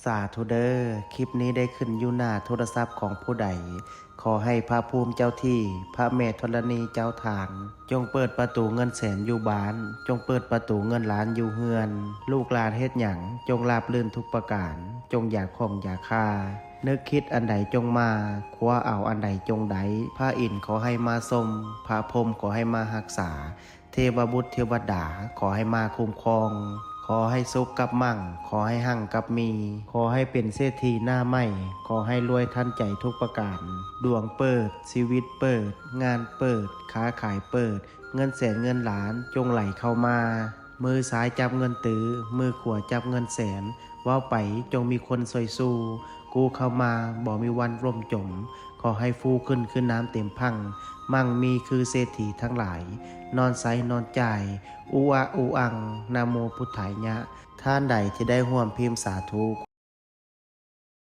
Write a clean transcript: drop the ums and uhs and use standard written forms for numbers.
สาธุเดอร์คลิปนี้ได้ขึ้นอยู่หน้าโทรศัพท์ของผู้ใดขอให้พระภูมิเจ้าที่พระแม่ธรณีเจ้าทางจงเปิดประตูเงินแสนอยู่บ้านจงเปิดประตูเงินล้านอยู่เฮือนลูกหลานเฮ็ดหยังจงราบรื่นทุกประการจงอย่าข้องอย่าค่านึกคิดอันใดจงมาคว้าเอาอันใดจงไดพระอินทร์ขอให้มาทรงพระพรหมขอให้มารักษาเทวบุตรเทวดาขอให้มาคุ้มครองขอให้สุขกับมั่งขอให้หั่งกับมีขอให้เป็นเศรษฐีหน้าใหม่ขอให้รวยทันใจทุกประการดวงเปิดชีวิตเปิดงานเปิดค้าขายเปิดเงินแสนเงินล้านจงไหลเข้ามามือซ้ายจับเงินตื้อมือขวาจับเงินแสนว่าวไปจงมีคนซอยสู้กูเข้ามาบ่มีวันร่มจมขอให้ฟูขึ้นน้ำเต็มพังมั่งมีคือเศรษฐีทั้งหลายนอนไซนอนจ่ายอูอาอูอังนาโมพุทธายะท่านใดที่ได้ห่วมพิมพ์สาธุ